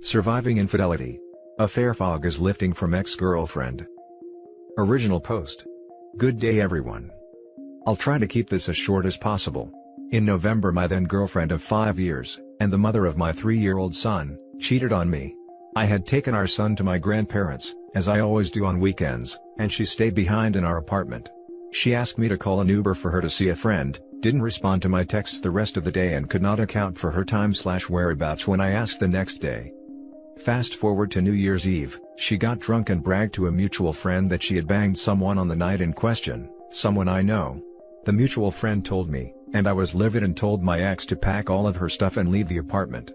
Surviving infidelity. Affair fog is lifting from ex-girlfriend. Original post. Good day everyone. I'll try to keep this as short as possible. In November, my then girlfriend of 5 years, and the mother of my 3-year-old son, cheated on me. I had taken our son to my grandparents, as I always do on weekends, and she stayed behind in our apartment. She asked me to call an Uber for her to see a friend, didn't respond to my texts the rest of the day, and could not account for her time/whereabouts when I asked the next day. Fast forward to New Year's Eve, she got drunk and bragged to a mutual friend that she had banged someone on the night in question, someone I know. The mutual friend told me, and I was livid and told my ex to pack all of her stuff and leave the apartment.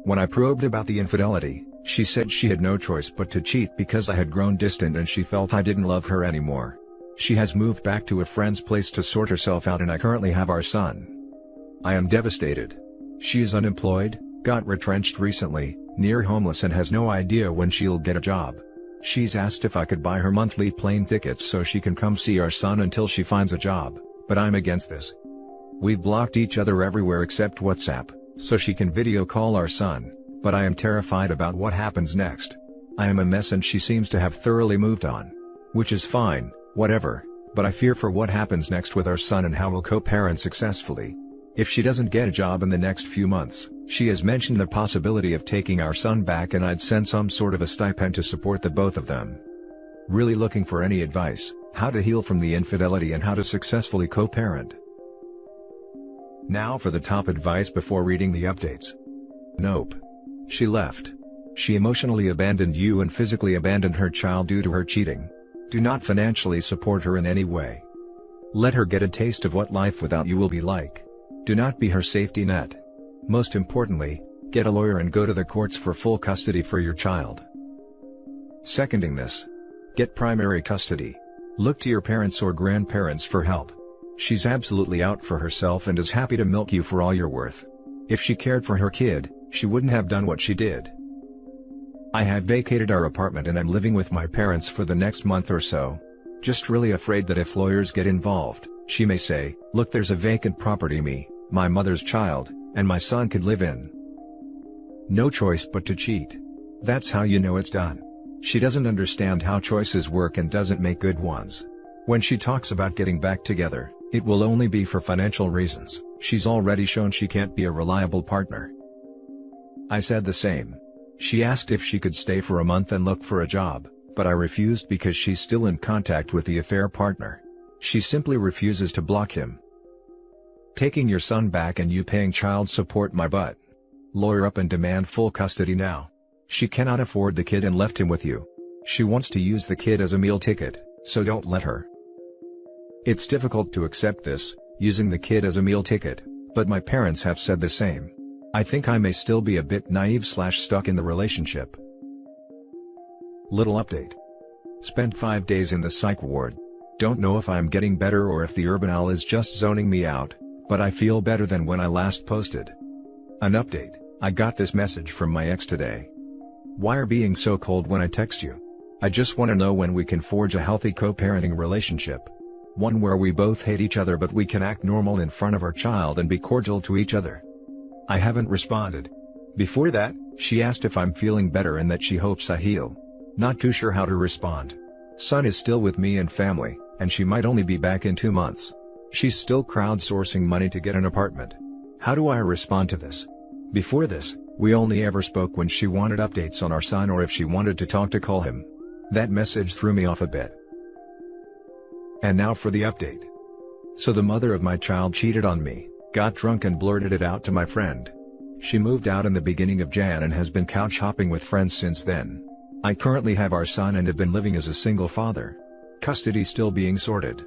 When I probed about the infidelity, she said she had no choice but to cheat because I had grown distant and she felt I didn't love her anymore. She has moved back to a friend's place to sort herself out, and I currently have our son. I am devastated. She is unemployed, got retrenched recently, near homeless, and has no idea when she'll get a job. She's asked if I could buy her monthly plane tickets so she can come see our son until she finds a job, but I'm against this. We've blocked each other everywhere except WhatsApp, so she can video call our son, but I am terrified about what happens next. I am a mess and she seems to have thoroughly moved on. Which is fine, whatever, but I fear for what happens next with our son and how we'll co-parent successfully. If she doesn't get a job in the next few months, she has mentioned the possibility of taking our son back, and I'd send some sort of a stipend to support the both of them. Really looking for any advice, how to heal from the infidelity and how to successfully co-parent. Now for the top advice before reading the updates. Nope. She left. She emotionally abandoned you and physically abandoned her child due to her cheating. Do not financially support her in any way. Let her get a taste of what life without you will be like. Do not be her safety net. Most importantly, get a lawyer and go to the courts for full custody for your child. Seconding this. Get primary custody. Look to your parents or grandparents for help. She's absolutely out for herself and is happy to milk you for all you're worth. If she cared for her kid, she wouldn't have done what she did. I have vacated our apartment and I'm living with my parents for the next month or so. Just really afraid that if lawyers get involved, she may say, "Look, there's a vacant property my mother's child, and my son could live in." No choice but to cheat. That's how you know it's done. She doesn't understand how choices work and doesn't make good ones. When she talks about getting back together, it will only be for financial reasons. She's already shown she can't be a reliable partner. I said the same. She asked if she could stay for a month and look for a job, but I refused because she's still in contact with the affair partner. She simply refuses to block him. Taking your son back and you paying child support, my butt. Lawyer up and demand full custody now. She cannot afford the kid and left him with you. She wants to use the kid as a meal ticket, so don't let her. It's difficult to accept this, using the kid as a meal ticket, but my parents have said the same. I think I may still be a bit naive/stuck in the relationship. Little update. Spent 5 days in the psych ward. Don't know if I'm getting better or if the urban owl is just zoning me out, but I feel better than when I last posted. An update. I got this message from my ex today. "Why are being so cold when I text you? I just want to know when we can forge a healthy co-parenting relationship. One where we both hate each other but we can act normal in front of our child and be cordial to each other." I haven't responded. Before that, she asked if I'm feeling better and that she hopes I heal. Not too sure how to respond. Son is still with me and family, and she might only be back in 2 months. She's still crowdsourcing money to get an apartment. How do I respond to this? Before this, we only ever spoke when she wanted updates on our son or if she wanted to talk to call him. That message threw me off a bit. And now for the update. So the mother of my child cheated on me, got drunk and blurted it out to my friend. She moved out in the beginning of Jan and has been couch hopping with friends since then. I currently have our son and have been living as a single father. Custody still being sorted.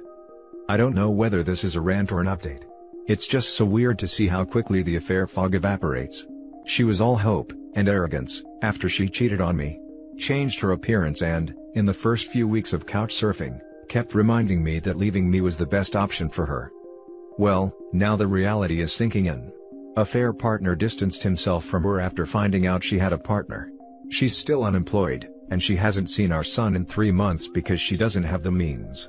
I don't know whether this is a rant or an update. It's just so weird to see how quickly the affair fog evaporates. She was all hope and arrogance after she cheated on me. Changed her appearance and, in the first few weeks of couch surfing, kept reminding me that leaving me was the best option for her. Well, now the reality is sinking in. Affair partner distanced himself from her after finding out she had a partner. She's still unemployed, and she hasn't seen our son in 3 months because she doesn't have the means.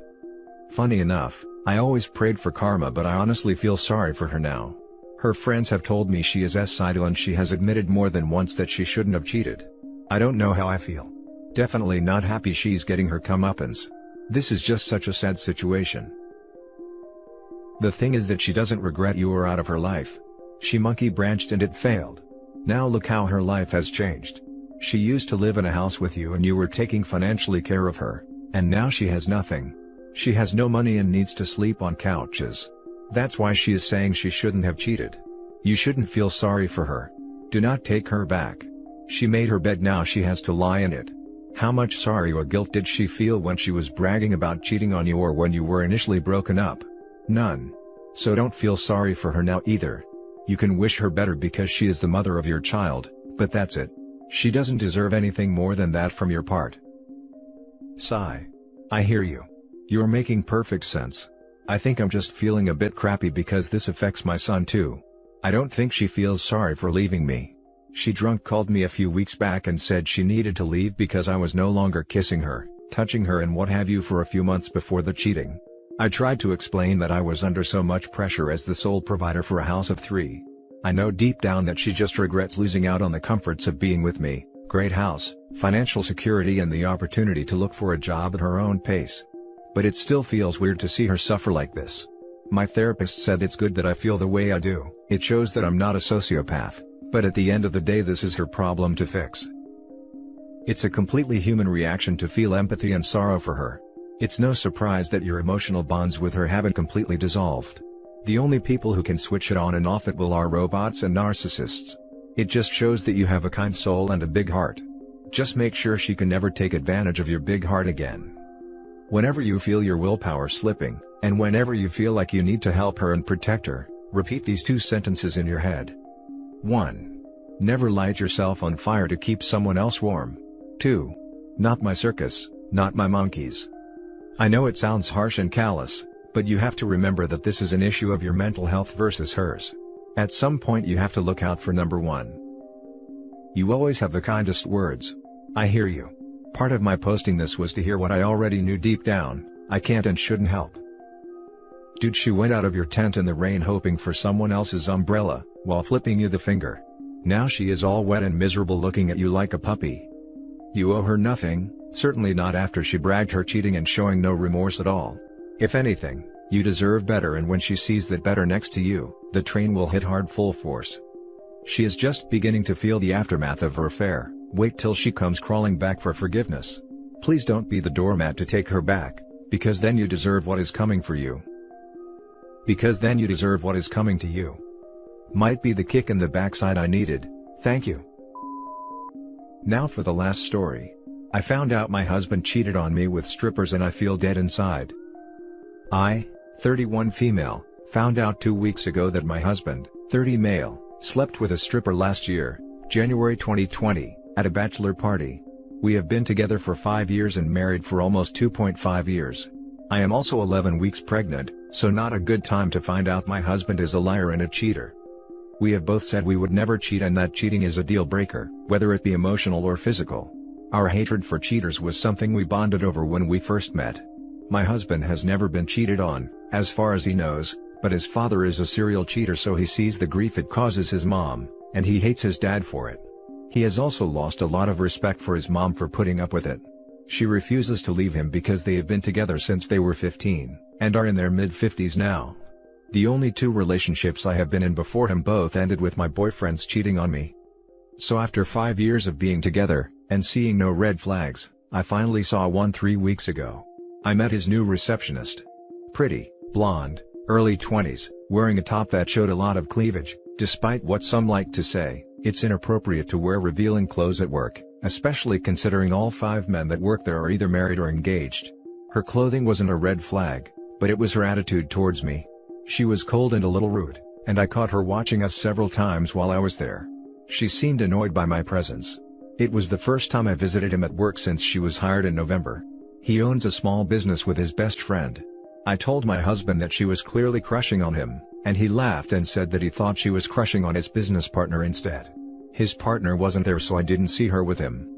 Funny enough, I always prayed for karma, but I honestly feel sorry for her now. Her friends have told me she is cidal and she has admitted more than once that she shouldn't have cheated. I don't know how I feel. Definitely not happy she's getting her comeuppance. This is just such a sad situation. The thing is that she doesn't regret you are out of her life. She monkey branched and it failed. Now look how her life has changed. She used to live in a house with you and you were taking financially care of her, and now she has nothing. She has no money and needs to sleep on couches. That's why she is saying she shouldn't have cheated. You shouldn't feel sorry for her. Do not take her back. She made her bed, now she has to lie in it. How much sorry or guilt did she feel when she was bragging about cheating on you or when you were initially broken up? None. So don't feel sorry for her now either. You can wish her better because she is the mother of your child, but that's it. She doesn't deserve anything more than that from your part. Sigh. I hear you. You're making perfect sense. I think I'm just feeling a bit crappy because this affects my son too. I don't think she feels sorry for leaving me. She drunk called me a few weeks back and said she needed to leave because I was no longer kissing her, touching her and what have you for a few months before the cheating. I tried to explain that I was under so much pressure as the sole provider for a house of 3. I know deep down that she just regrets losing out on the comforts of being with me, great house, financial security and the opportunity to look for a job at her own pace. But it still feels weird to see her suffer like this. My therapist said it's good that I feel the way I do, it shows that I'm not a sociopath, but at the end of the day this is her problem to fix. It's a completely human reaction to feel empathy and sorrow for her. It's no surprise that your emotional bonds with her haven't completely dissolved. The only people who can switch it on and off at will are robots and narcissists. It just shows that you have a kind soul and a big heart. Just make sure she can never take advantage of your big heart again. Whenever you feel your willpower slipping, and whenever you feel like you need to help her and protect her, repeat these 2 sentences in your head. 1. Never light yourself on fire to keep someone else warm. 2. Not my circus, not my monkeys. I know it sounds harsh and callous, but you have to remember that this is an issue of your mental health versus hers. At some point you have to look out for number 1. You always have the kindest words. I hear you. Part of my posting this was to hear what I already knew deep down, I can't and shouldn't help. Dude, she went out of your tent in the rain hoping for someone else's umbrella, while flipping you the finger. Now she is all wet and miserable looking at you like a puppy. You owe her nothing, certainly not after she bragged her cheating and showing no remorse at all. If anything, you deserve better, and when she sees that better next to you, the train will hit hard full force. She is just beginning to feel the aftermath of her affair, wait till she comes crawling back for forgiveness. Please don't be the doormat to take her back, because then you deserve what is coming for you. Because then you deserve what is coming to you. Might be the kick in the backside I needed, thank you. Now for the last story. I found out my husband cheated on me with strippers and I feel dead inside. I, 31 female, found out 2 weeks ago that my husband, 30 male, slept with a stripper last year, January 2020, at a bachelor party. We have been together for 5 years and married for almost 2.5 years. I am also 11 weeks pregnant, so not a good time to find out my husband is a liar and a cheater. We have both said we would never cheat and that cheating is a deal breaker, whether it be emotional or physical. Our hatred for cheaters was something we bonded over when we first met. My husband has never been cheated on, as far as he knows, but his father is a serial cheater, so he sees the grief it causes his mom, and he hates his dad for it. He has also lost a lot of respect for his mom for putting up with it. She refuses to leave him because they have been together since they were 15, and are in their mid-50s now. The only 2 relationships I have been in before him both ended with my boyfriends cheating on me. So after 5 years of being together, and seeing no red flags, I finally saw one 3 weeks ago. I met his new receptionist. Pretty, blonde, early 20s, wearing a top that showed a lot of cleavage. Despite what some like to say, it's inappropriate to wear revealing clothes at work, especially considering all 5 men that work there are either married or engaged. Her clothing wasn't a red flag, but it was her attitude towards me. She was cold and a little rude, and I caught her watching us several times while I was there. She seemed annoyed by my presence. It was the first time I visited him at work since she was hired in November. He owns a small business with his best friend. I told my husband that she was clearly crushing on him, and he laughed and said that he thought she was crushing on his business partner instead. His partner wasn't there, so I didn't see her with him.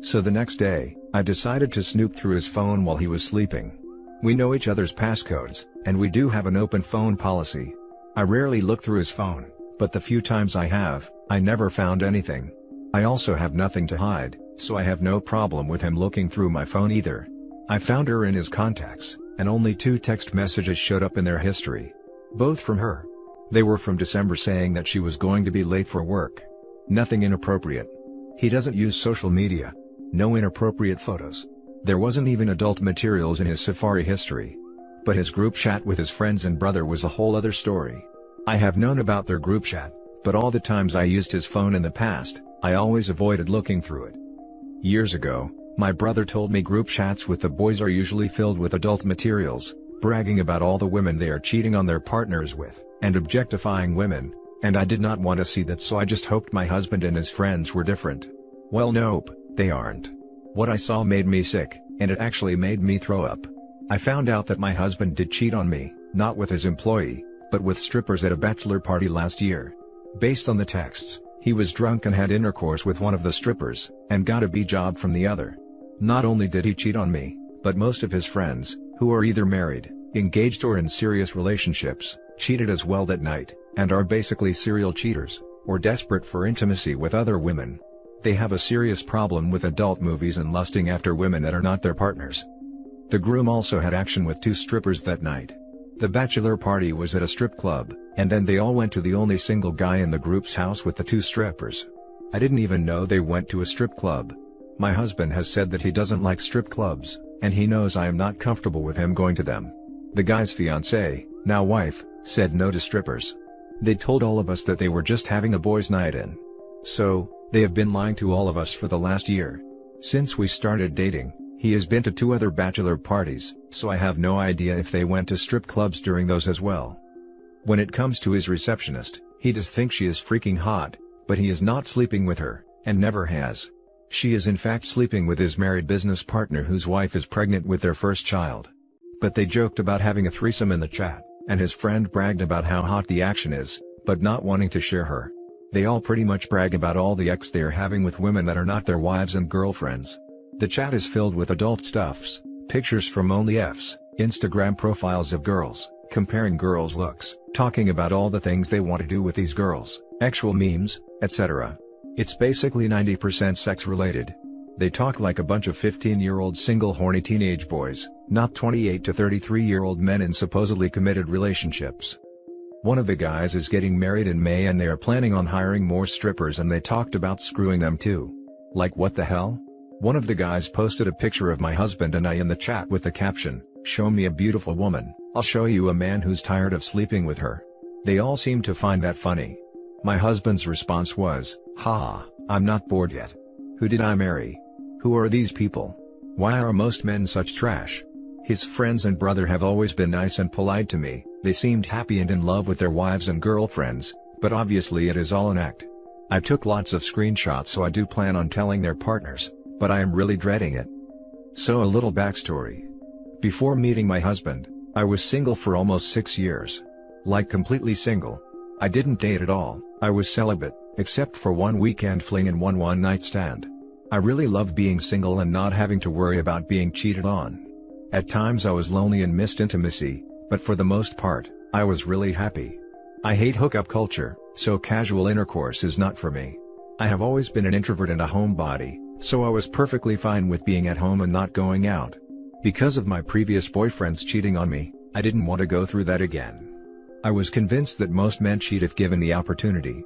So the next day, I decided to snoop through his phone while he was sleeping. We know each other's passcodes, and we do have an open phone policy. I rarely look through his phone, But the few times I have, I never found anything. I also have nothing to hide, so I have no problem with him looking through my phone either. I found her in his contacts, and only 2 text messages showed up in their history. Both from her. They were from December saying that she was going to be late for work. Nothing inappropriate. He doesn't use social media. No inappropriate photos. There wasn't even adult materials in his Safari history. But his group chat with his friends and brother was a whole other story. I have known about their group chat, but all the times I used his phone in the past, I always avoided looking through it. Years ago, my brother told me group chats with the boys are usually filled with adult materials, bragging about all the women they are cheating on their partners with, and objectifying women, and I did not want to see that, so I just hoped my husband and his friends were different. Well, nope, they aren't. What I saw made me sick, and it actually made me throw up. I found out that my husband did cheat on me, not with his employee, but with strippers at a bachelor party last year. Based on the texts, he was drunk and had intercourse with one of the strippers, and got a B job from the other. Not only did he cheat on me, but most of his friends, who are either married, engaged or in serious relationships, cheated as well that night, and are basically serial cheaters, or desperate for intimacy with other women. They have a serious problem with adult movies and lusting after women that are not their partners. The groom also had action with 2 strippers that night. The bachelor party was at a strip club, and then they all went to the only single guy in the group's house with the 2 strippers. I didn't even know they went to a strip club. My husband has said that he doesn't like strip clubs, and he knows I am not comfortable with him going to them. The guy's fiancée, now wife, said no to strippers. They told all of us that they were just having a boys' night in. So, they have been lying to all of us for the last year. Since we started dating, he has been to 2 other bachelor parties, so I have no idea if they went to strip clubs during those as well. When it comes to his receptionist, he does think she is freaking hot, but he is not sleeping with her, and never has. She is in fact sleeping with his married business partner whose wife is pregnant with their first child. But they joked about having a threesome in the chat, and his friend bragged about how hot the action is, but not wanting to share her. They all pretty much brag about all the ex they are having with women that are not their wives and girlfriends. The chat is filled with adult stuffs, pictures from OnlyFs, Instagram profiles of girls, comparing girls' looks, talking about all the things they want to do with these girls, actual memes, etc. It's basically 90% sex related. They talk like a bunch of 15-year-old single horny teenage boys, not 28 to 33-year-old men in supposedly committed relationships. One of the guys is getting married in May and they are planning on hiring more strippers, and they talked about screwing them too. Like what the hell? One of the guys posted a picture of my husband and I in the chat with the caption, "Show me a beautiful woman, I'll show you a man who's tired of sleeping with her." They all seem to find that funny. My husband's response was, "Haha, I'm not bored yet. Who did I marry? Who are these people? Why are most men such trash?" His friends and brother have always been nice and polite to me. They seemed happy and in love with their wives and girlfriends, but obviously it is all an act. I took lots of screenshots, so I do plan on telling their partners, but I am really dreading it. So a little backstory. Before meeting my husband, I was single for almost 6 years. Like completely single. I didn't date at all, I was celibate, except for one weekend fling and one one-night stand. I really loved being single and not having to worry about being cheated on. At times I was lonely and missed intimacy, but for the most part, I was really happy. I hate hookup culture, so casual intercourse is not for me. I have always been an introvert and a homebody, so I was perfectly fine with being at home and not going out. Because of my previous boyfriends cheating on me, I didn't want to go through that again. I was convinced that most men cheat if given the opportunity.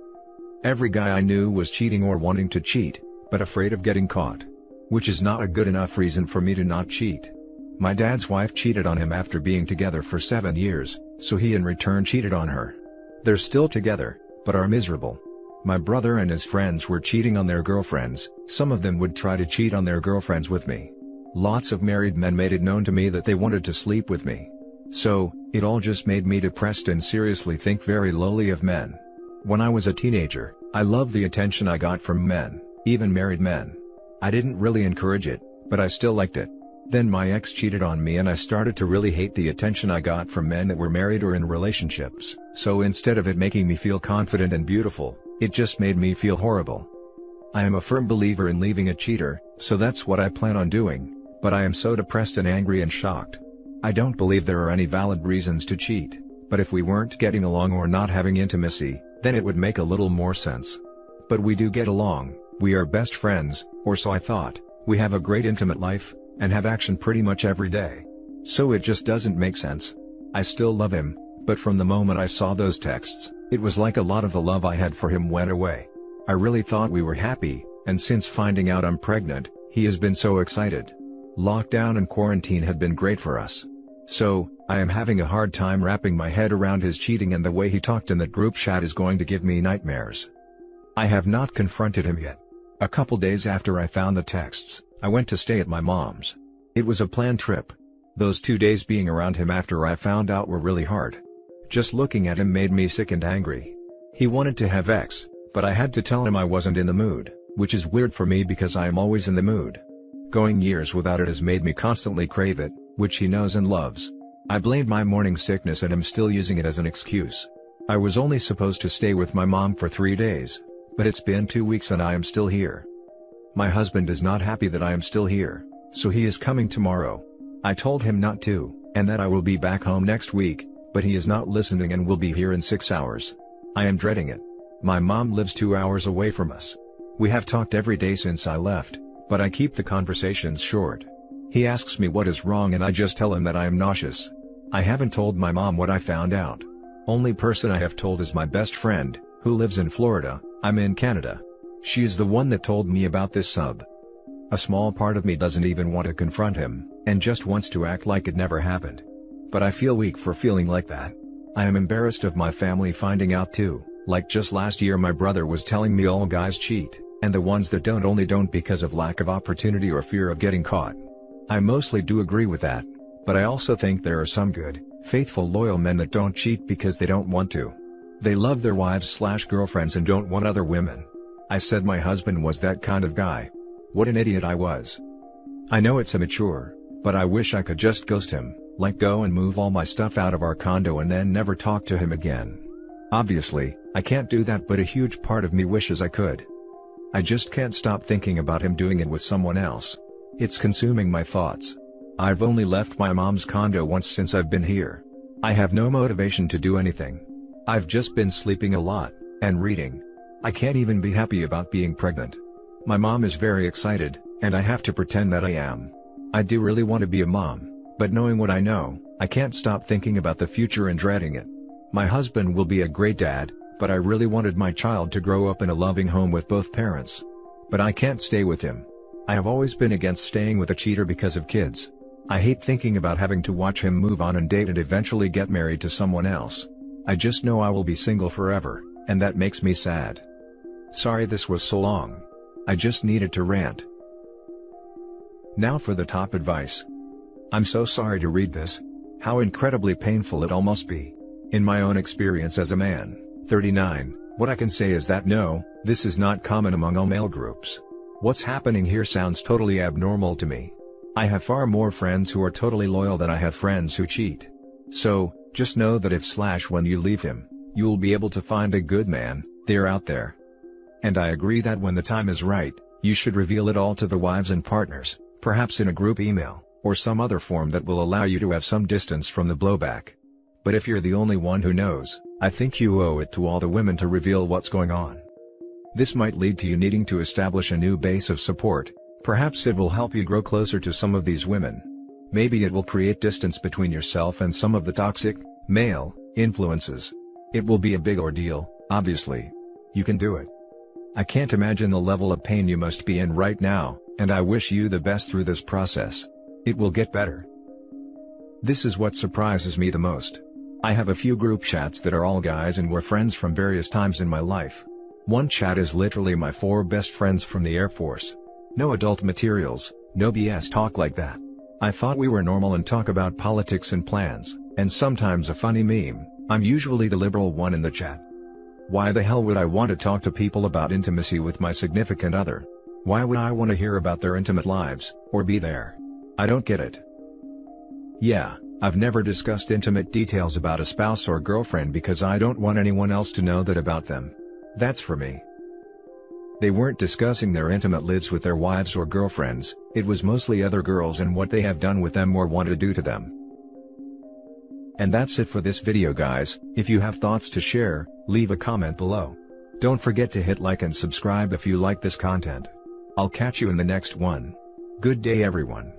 Every guy I knew was cheating or wanting to cheat, but afraid of getting caught. Which is not a good enough reason for me to not cheat. My dad's wife cheated on him after being together for 7 years, so he in return cheated on her. They're still together, but are miserable. My brother and his friends were cheating on their girlfriends, some of them would try to cheat on their girlfriends with me. Lots of married men made it known to me that they wanted to sleep with me. So, it all just made me depressed and seriously think very lowly of men. When I was a teenager, I loved the attention I got from men, even married men. I didn't really encourage it, but I still liked it. Then my ex cheated on me and I started to really hate the attention I got from men that were married or in relationships, so instead of it making me feel confident and beautiful, it just made me feel horrible. I am a firm believer in leaving a cheater, so that's what I plan on doing, but I am so depressed and angry and shocked. I don't believe there are any valid reasons to cheat, but if we weren't getting along or not having intimacy, Then it would make a little more sense. But we do get along, we are best friends, or so I thought, we have a great intimate life, and have action pretty much every day. So it just doesn't make sense. I still love him, but from the moment I saw those texts, it was like a lot of the love I had for him went away. I really thought we were happy, and since finding out I'm pregnant, he has been so excited. Lockdown and quarantine have been great for us. So, I am having a hard time wrapping my head around his cheating, and the way he talked in that group chat is going to give me nightmares. I have not confronted him yet. A couple days after I found the texts, I went to stay at my mom's. It was a planned trip. Those 2 days being around him after I found out were really hard. Just looking at him made me sick and angry. He wanted to have sex, but I had to tell him I wasn't in the mood, which is weird for me because I am always in the mood. Going years without it has made me constantly crave it, which he knows and loves. I blamed my morning sickness and am still using it as an excuse. I was only supposed to stay with my mom for 3 days, but it's been 2 weeks and I am still here. My husband is not happy that I am still here, so he is coming tomorrow. I told him not to, and that I will be back home next week, but he is not listening and will be here in 6 hours. I am dreading it. My mom lives 2 hours away from us. We have talked every day since I left, but I keep the conversations short. He asks me what is wrong and I just tell him that I am nauseous. I haven't told my mom what I found out. Only person I have told is my best friend, who lives in Florida. I'm in Canada. She is the one that told me about this sub. A small part of me doesn't even want to confront him, and just wants to act like it never happened. But I feel weak for feeling like that. I am embarrassed of my family finding out too, like just last year my brother was telling me all guys cheat, and the ones that don't only don't because of lack of opportunity or fear of getting caught. I mostly do agree with that, but I also think there are some good, faithful loyal men that don't cheat because they don't want to. They love their wives/girlfriends and don't want other women. I said my husband was that kind of guy. What an idiot I was. I know it's immature, but I wish I could just ghost him, like go and move all my stuff out of our condo and then never talk to him again. Obviously, I can't do that, but a huge part of me wishes I could. I just can't stop thinking about him doing it with someone else. It's consuming my thoughts. I've only left my mom's condo once since I've been here. I have no motivation to do anything. I've just been sleeping a lot, and reading. I can't even be happy about being pregnant. My mom is very excited, and I have to pretend that I am. I do really want to be a mom, but knowing what I know, I can't stop thinking about the future and dreading it. My husband will be a great dad, but I really wanted my child to grow up in a loving home with both parents. But I can't stay with him. I have always been against staying with a cheater because of kids. I hate thinking about having to watch him move on and date and eventually get married to someone else. I just know I will be single forever, and that makes me sad. Sorry this was so long. I just needed to rant. Now for the top advice. I'm so sorry to read this. How incredibly painful it all must be. In my own experience as a man, 39, what I can say is that no, this is not common among all male groups. What's happening here sounds totally abnormal to me. I have far more friends who are totally loyal than I have friends who cheat. So, just know that if/when you leave him, you'll be able to find a good man, they're out there. And I agree that when the time is right, you should reveal it all to the wives and partners, perhaps in a group email, or some other form that will allow you to have some distance from the blowback. But if you're the only one who knows, I think you owe it to all the women to reveal what's going on. This might lead to you needing to establish a new base of support. Perhaps it will help you grow closer to some of these women. Maybe it will create distance between yourself and some of the toxic, male, influences. It will be a big ordeal, obviously. You can do it. I can't imagine the level of pain you must be in right now, and I wish you the best through this process. It will get better. This is what surprises me the most. I have a few group chats that are all guys and we're friends from various times in my life. One chat is literally my 4 best friends from the Air Force. No adult materials, no BS talk like that. I thought we were normal and talk about politics and plans, and sometimes a funny meme. I'm usually the liberal one in the chat. Why the hell would I want to talk to people about intimacy with my significant other? Why would I want to hear about their intimate lives, or be there? I don't get it. Yeah, I've never discussed intimate details about a spouse or girlfriend because I don't want anyone else to know that about them. That's for me. They weren't discussing their intimate lives with their wives or girlfriends, it was mostly other girls and what they have done with them or want to do to them. And that's it for this video guys. If you have thoughts to share, leave a comment below. Don't forget to hit like and subscribe if you like this content. I'll catch you in the next one. Good day everyone.